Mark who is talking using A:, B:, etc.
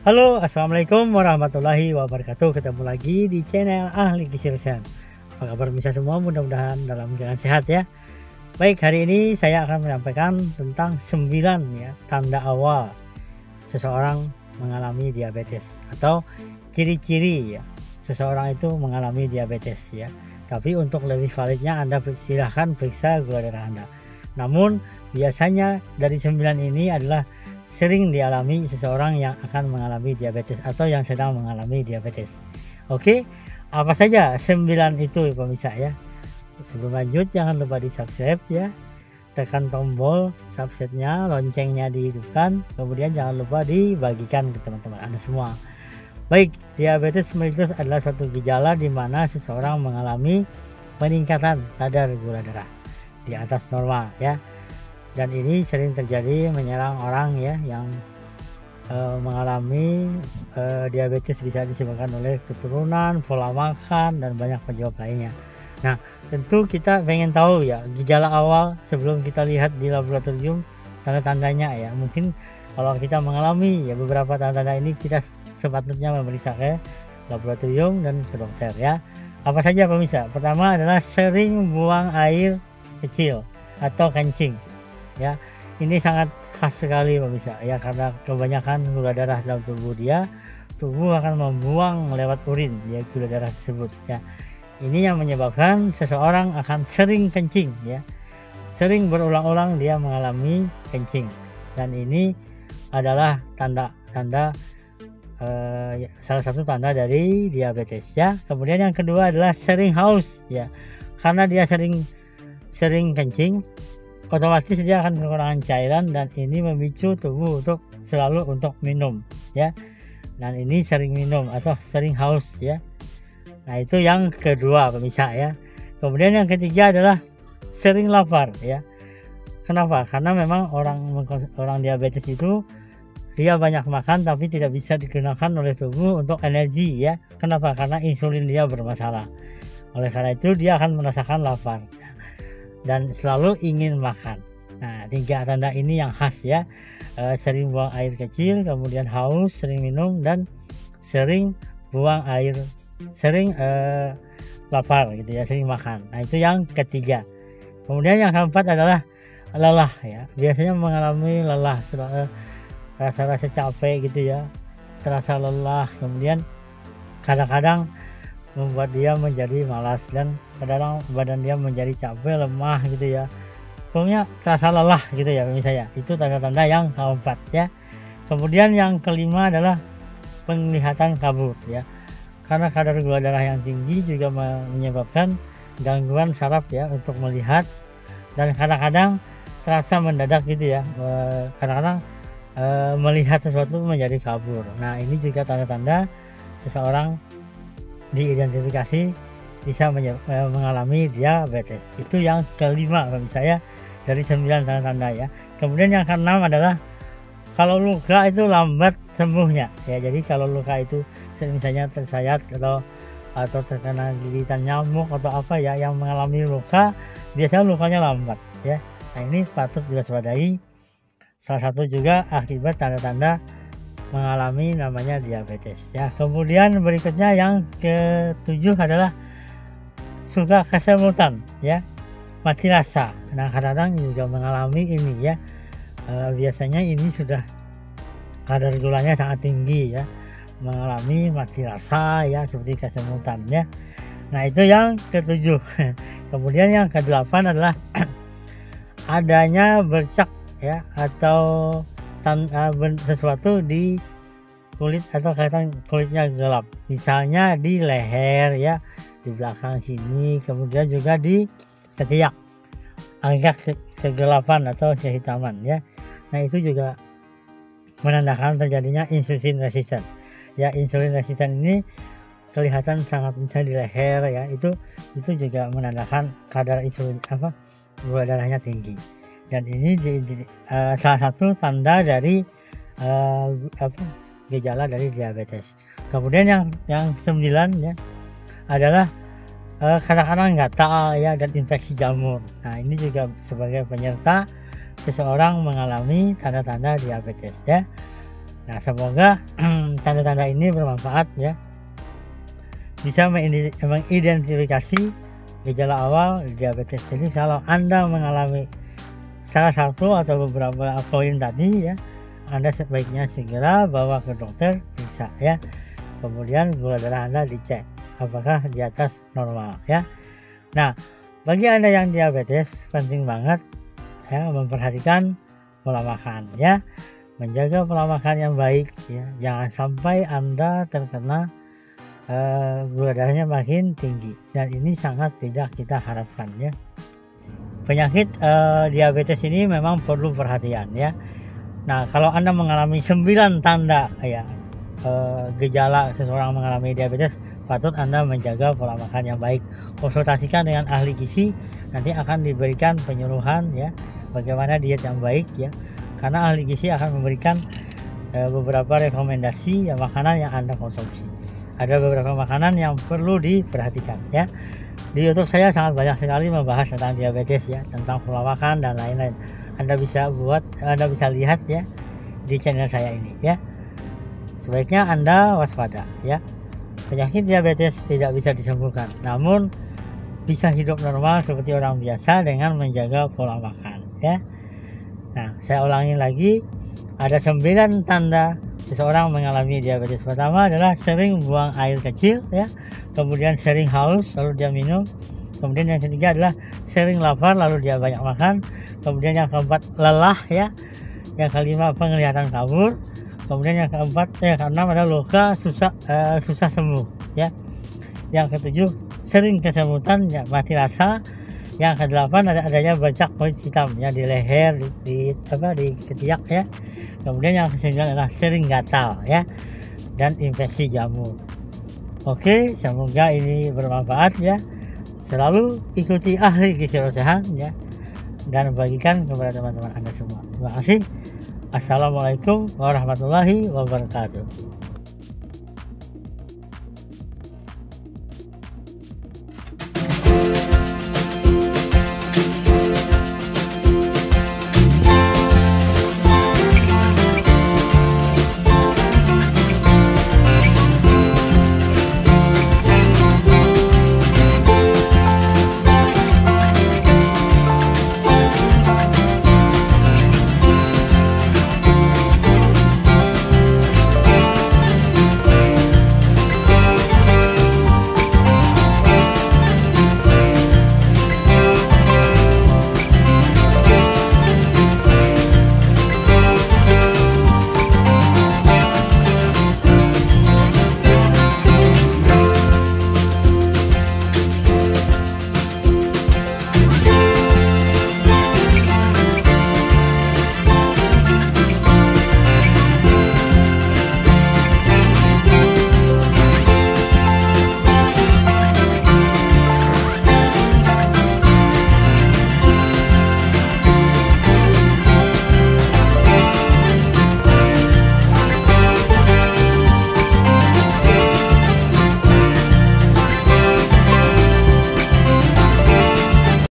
A: Halo, assalamualaikum warahmatullahi wabarakatuh. Ketemu lagi di channel Ahli Gizi Resep. Apa kabar bisa semua? Mudah-mudahan dalam keadaan sehat ya. Baik, hari ini saya akan menyampaikan tentang 9 ya tanda awal seseorang mengalami diabetes atau ciri-ciri ya seseorang itu mengalami diabetes ya. Tapi untuk lebih validnya Anda silahkan periksa gula darah Anda. Namun biasanya dari 9 ini adalah sering dialami seseorang yang akan mengalami diabetes atau yang sedang mengalami diabetes. Oke, apa saja 9 itu pemirsa ya. Sebelum lanjut jangan lupa di subscribe ya, tekan tombol subscribe-nya, loncengnya dihidupkan, kemudian jangan lupa dibagikan ke teman-teman Anda semua. Baik, diabetes mellitus adalah suatu gejala di mana seseorang mengalami peningkatan kadar gula darah di atas normal ya. Dan ini sering terjadi menyerang orang ya yang mengalami diabetes, bisa disebabkan oleh keturunan, pola makan, dan banyak penyebab lainnya. Nah, tentu kita pengen tahu ya gejala awal sebelum kita lihat di laboratorium tanda-tandanya ya. Mungkin kalau kita mengalami ya beberapa tanda-tanda ini, kita sepatutnya memeriksa ke laboratorium dan ke dokter ya. Apa saja pemirsa? Pertama adalah sering buang air kecil atau kencing ya. Ini sangat khas sekali pemirsa ya, karena kebanyakan gula darah dalam tubuh tubuh akan membuang lewat urin ya gula darah tersebut ya. Ini yang menyebabkan seseorang akan sering kencing ya, sering berulang-ulang dia mengalami kencing, dan ini adalah tanda-tanda salah satu tanda dari diabetes ya. Kemudian yang kedua adalah sering haus ya, karena dia sering kencing, otomatis dia akan kekurangan cairan, dan ini memicu tubuh untuk selalu minum ya. Dan ini sering minum atau sering haus ya. Nah, itu yang kedua pemirsa ya. Kemudian yang ketiga adalah sering lapar ya. Kenapa? Karena memang orang diabetes itu dia banyak makan tapi tidak bisa digunakan oleh tubuh untuk energi ya. Kenapa? Karena insulin dia bermasalah. Oleh karena itu dia akan merasakan lapar dan selalu ingin makan. Nah, 3 tanda ini yang khas ya. Sering buang air kecil, kemudian haus, sering minum, dan sering buang air, sering lapar gitu ya, sering makan. Nah, itu yang ketiga. Kemudian yang keempat adalah lelah ya. Biasanya mengalami lelah, rasa-rasa capek gitu ya, terasa lelah, kemudian kadang-kadang membuat dia menjadi malas, dan kadang badan dia menjadi capek, lemah gitu ya. Pokoknya terasa lelah gitu ya pemirsa ya. Itu tanda-tanda yang keempat ya. Kemudian yang kelima adalah penglihatan kabur ya. Karena kadar gula darah yang tinggi juga menyebabkan gangguan saraf ya untuk melihat, dan kadang-kadang terasa mendadak gitu ya. Kadang-kadang melihat sesuatu menjadi kabur. Nah, ini juga tanda-tanda seseorang diidentifikasi bisa mengalami diabetes. Itu yang kelima pemirsa ya, dari 9 tanda-tanda ya. Kemudian yang keenam adalah kalau luka itu lambat sembuhnya ya. Jadi kalau luka itu misalnya tersayat atau terkena gigitan nyamuk atau apa ya, yang mengalami luka biasanya lukanya lambat ya. Nah, ini patut diwaspadai, salah satu juga akibat tanda-tanda mengalami namanya diabetes ya. Kemudian berikutnya yang ketujuh adalah suka kesemutan ya, mati rasa. Nah, kadang-kadang juga mengalami ini ya. Biasanya ini sudah kadar gulanya sangat tinggi ya, mengalami mati rasa ya, seperti kesemutan ya. Nah, itu yang ketujuh. Kemudian yang kedelapan adalah adanya bercak ya, atau sesuatu di kulit atau kelihatan kulitnya gelap, misalnya di leher ya, di belakang sini, kemudian juga di ketiak agak kegelapan atau kehitaman ya. Nah, itu juga menandakan terjadinya insulin resisten ya. Insulin resisten ini kelihatan sangat besar di leher ya. Itu juga menandakan kadar insulin gula darahnya tinggi, dan ini salah satu tanda dari gejala dari diabetes. Kemudian yang 9 ya adalah kadang-kadang gatal ya, dan infeksi jamur. Nah, ini juga sebagai penyerta seseorang mengalami tanda-tanda diabetes ya. Nah, semoga tanda-tanda ini bermanfaat ya, bisa mengidentifikasi gejala awal diabetes. Jadi kalau Anda mengalami salah satu atau beberapa poin tadi ya, Anda sebaiknya segera bawa ke dokter, periksa ya. Kemudian gula darah Anda dicek apakah di atas normal ya. Nah, bagi Anda yang diabetes penting banget ya memperhatikan pola makan ya, menjaga pola makan yang baik ya. Jangan sampai Anda terkena gula darahnya makin tinggi, dan ini sangat tidak kita harapkan ya. Penyakit diabetes ini memang perlu perhatian ya. Nah, kalau Anda mengalami 9 tanda ya gejala seseorang mengalami diabetes, patut Anda menjaga pola makan yang baik. Konsultasikan dengan ahli gizi, nanti akan diberikan penyuluhan ya bagaimana diet yang baik ya. Karena ahli gizi akan memberikan beberapa rekomendasi ya makanan yang Anda konsumsi. Ada beberapa makanan yang perlu diperhatikan ya. Di YouTube saya sangat banyak sekali membahas tentang diabetes ya, tentang pola makan dan lain-lain. Anda bisa lihat ya di channel saya ini ya. Sebaiknya Anda waspada ya. Penyakit diabetes tidak bisa disembuhkan, namun bisa hidup normal seperti orang biasa dengan menjaga pola makan ya. Nah, saya ulangi lagi, ada 9 tanda seseorang mengalami diabetes. Pertama adalah sering buang air kecil ya, kemudian sering haus lalu dia minum, kemudian yang ketiga adalah sering lapar lalu dia banyak makan, kemudian yang keempat lelah ya, yang kelima penglihatan kabur, kemudian yang keenam adalah luka susah sembuh ya, yang ketujuh sering kesemutan ya, mati rasa, yang kedelapan adanya bercak kulit hitam ya di leher, di ketiak ya. Kemudian yang ke-9 adalah sering gatal ya, dan infeksi jamur. Oke, semoga ini bermanfaat ya. Selalu ikuti ahli gizi rosehan ya, dan bagikan kepada teman-teman Anda semua. Terima kasih. Assalamualaikum warahmatullahi wabarakatuh.